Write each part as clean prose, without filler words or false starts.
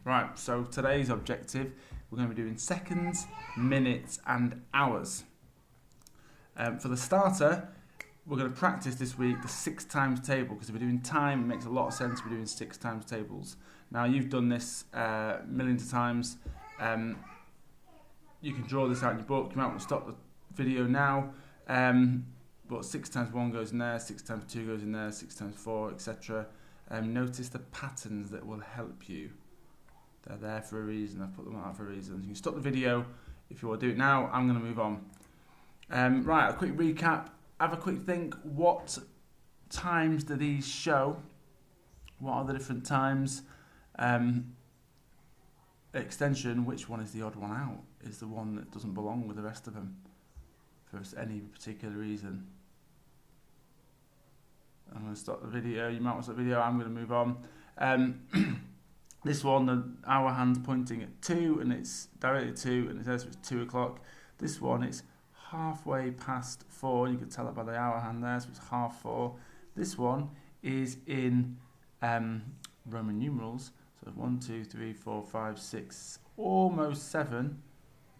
Right, so today's objective, we're going to be doing seconds, minutes and hours. For the starter, we're going to practice this week the 6 times table, because if we're doing time, it makes a lot of sense we're doing 6 times tables. Now, you've done this millions of times. You can draw this out in your book. You might want to stop the video now. But 6 times 1 goes in there, 6 times 2 goes in there, 6 times 4, etc. Notice the patterns that will help you. They're there for a reason. I've put them out for a reason. You can stop the video if you want to do it now. I'm going to move on. Right, a quick recap. Have a quick think. What times do these show? What are the different times? Extension, which one is the odd one out? Is the one that doesn't belong with the rest of them for any particular reason? I'm going to stop the video. You might want to stop the video. I'm going to move on. This one, the hour hand's pointing at 2 and it's directly at 2 and it says it's 2 o'clock. This one, it's halfway past 4. You can tell it by the hour hand there, so it's 4:30. This one is in Roman numerals. So 1, 2, 3, 4, 5, 6, almost 7.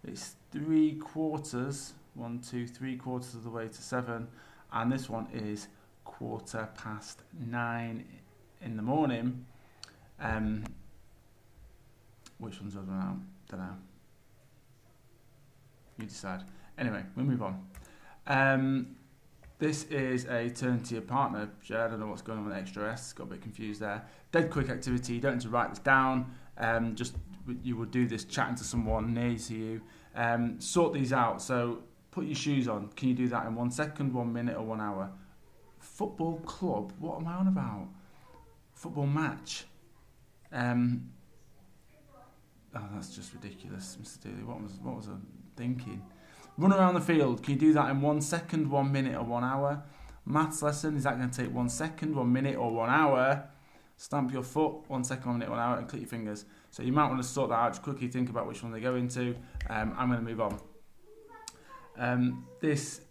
It's 3/4. 1, 2, 3/4 of the way to 7. And this one is 9:15 in the morning. Which one's the other one out? Don't know. You decide. Anyway, we'll move on. This is a turn to your partner share. I don't know what's going on with extra S. Got a bit confused there. Dead quick activity. You don't need to write this down. Just you will do this chatting to someone near to you. Sort these out. So put your shoes on. Can you do that in 1 second, 1 minute, or 1 hour? Football club. What am I on about? Football match. Oh, that's just ridiculous, Mr. Daly. What was I thinking? Run around the field. Can you do that in 1 second, 1 minute, or 1 hour? Maths lesson. Is that going to take 1 second, 1 minute, or 1 hour? Stamp your foot. 1 second, 1 minute, 1 hour, and click your fingers. So you might want to sort that out. Just quickly think about which one they go into. I'm going to move on. This,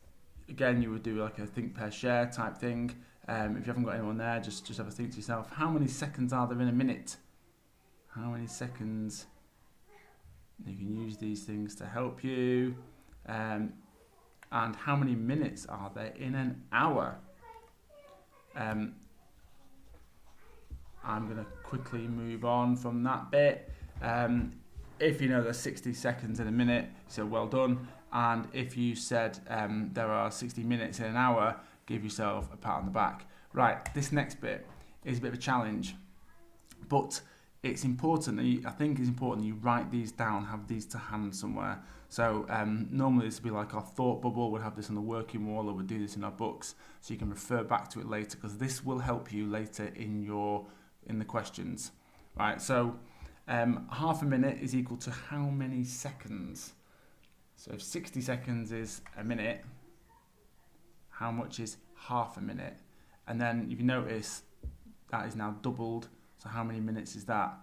again, you would do like a think, pair, share type thing. If you haven't got anyone there, just have a think to yourself. How many seconds are there in a minute? How many seconds? You can use these things to help you. And how many minutes are there in an hour? I'm going to quickly move on from that bit. If you know there's 60 seconds in a minute, so well done. And if you said there are 60 minutes in an hour, give yourself a pat on the back. Right, this next bit is a bit of a challenge, but it's important. I think it's important that you write these down, have these to hand somewhere. So normally this would be like our thought bubble. We'll have this on the working wall, or we'll do this in our books, so you can refer back to it later, because this will help you later in the questions. Right. So half a minute is equal to how many seconds? So if 60 seconds is a minute, how much is half a minute? And then if you notice, that is now doubled. So how many minutes is that?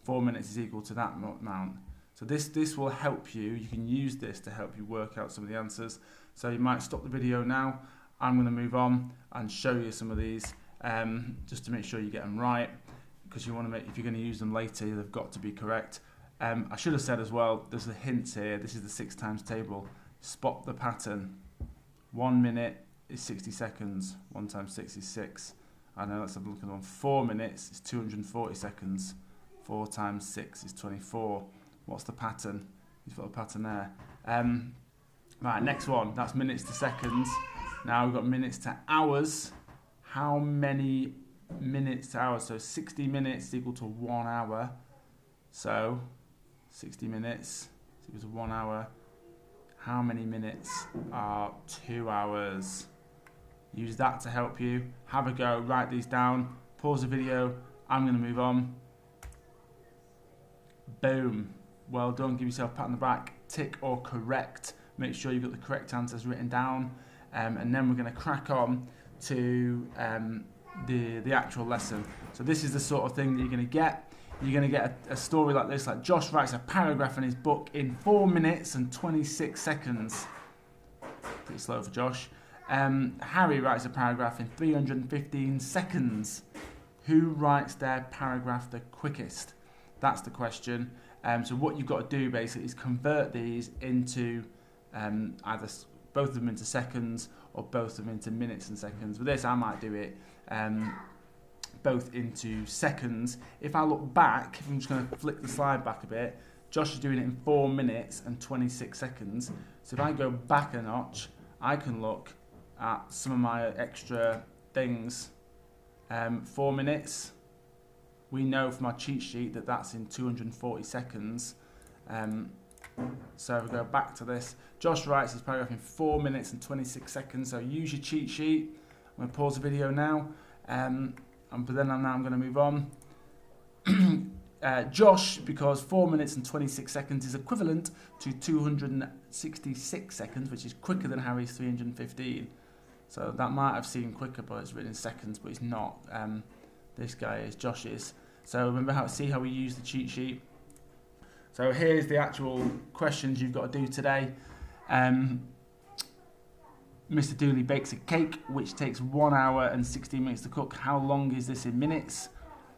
4 minutes is equal to that amount. So this will help you. You can use this to help you work out some of the answers. So you might stop the video now. I'm going to move on and show you some of these, just to make sure you get them right, because you want to make, if you're going to use them later, they've got to be correct. I should have said as well, there's a hint here. This is the 6 times table. Spot the pattern. 1 minute is 60 seconds. 1 times 6 is 6. I know, let's have a look at one. 4 minutes is 240 seconds. 4 times 6 is 24. What's the pattern? You've got a pattern there. Right, next one. That's minutes to seconds. Now we've got minutes to hours. How many minutes to hours? So 60 minutes is equal to 1 hour. So 60 minutes is equal to 1 hour. How many minutes are 2 hours? Use that to help you. Have a go, write these down, pause the video. I'm going to move on. Boom. Well done. Give yourself a pat on the back. Tick or correct. Make sure you've got the correct answers written down. And then we're going to crack on to the actual lesson. So this is the sort of thing that you're going to get. You're going to get a story like this, like Josh writes a paragraph in his book in 4 minutes and 26 seconds. Pretty slow for Josh. Harry writes a paragraph in 315 seconds. Who writes their paragraph the quickest? That's the question. So what you've got to do basically is convert these into either both of them into seconds or both of them into minutes and seconds. With this, I might do it both into seconds. If I look back, I'm just going to flick the slide back a bit. Josh is doing it in 4 minutes and 26 seconds. So if I go back a notch, I can look at some of my extra things. 4 minutes. We know from our cheat sheet that that's in 240 seconds. So if we go back to this, Josh writes his paragraph in 4 minutes and 26 seconds. So use your cheat sheet. I'm going to pause the video now. But then I'm going to move on. Josh, because 4 minutes and 26 seconds is equivalent to 266 seconds, which is quicker than Harry's 315. So that might have seemed quicker, but it's written in seconds, but it's not. This guy is, Josh is. So remember see how we use the cheat sheet. So here's the actual questions you've got to do today. Mr. Dooley bakes a cake, which takes 1 hour and 16 minutes to cook. How long is this in minutes?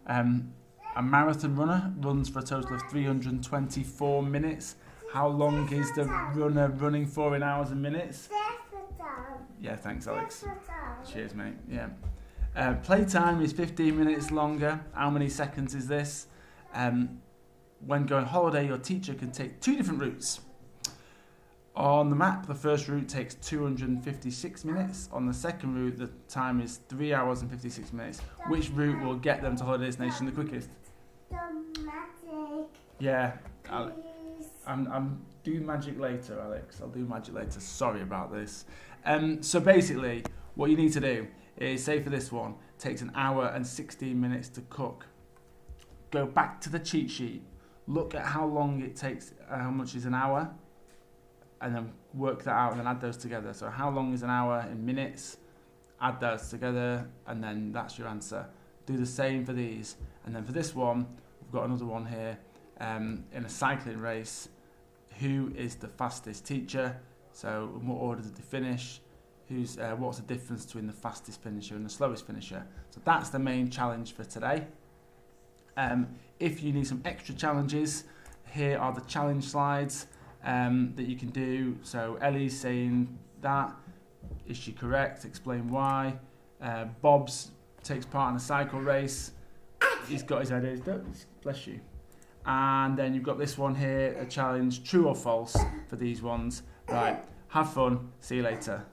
A marathon runner runs for a total of 324 minutes. How long is the runner running for in hours and minutes? Yeah, thanks, Alex. Cheers, mate. Yeah. Playtime is 15 minutes longer. How many seconds is this? When going on holiday, your teacher can take 2 different routes. On the map, the first route takes 256 minutes. On the second route, the time is 3 hours and 56 minutes. Which route will get them to holiday destination the quickest? Yeah, I'm doing magic later, Alex. I'll do magic later. Sorry about this. So basically, what you need to do is, say for this one, it takes 1 hour and 16 minutes to cook. Go back to the cheat sheet. Look at how long it takes, how much is an hour, and then work that out and then add those together. So how long is an hour in minutes? Add those together, and then that's your answer. Do the same for these. And then for this one, we've got another one here. In a cycling race, who is the fastest teacher? So in what order did they finish? What's the difference between the fastest finisher and the slowest finisher? So that's the main challenge for today. If you need some extra challenges, here are the challenge slides that you can do. So Ellie's saying that. Is she correct? Explain why. Bob's takes part in a cycle race. He's got his ideas. Bless you. And then you've got this one here, a challenge, true or false for these ones. Right, have fun. See you later.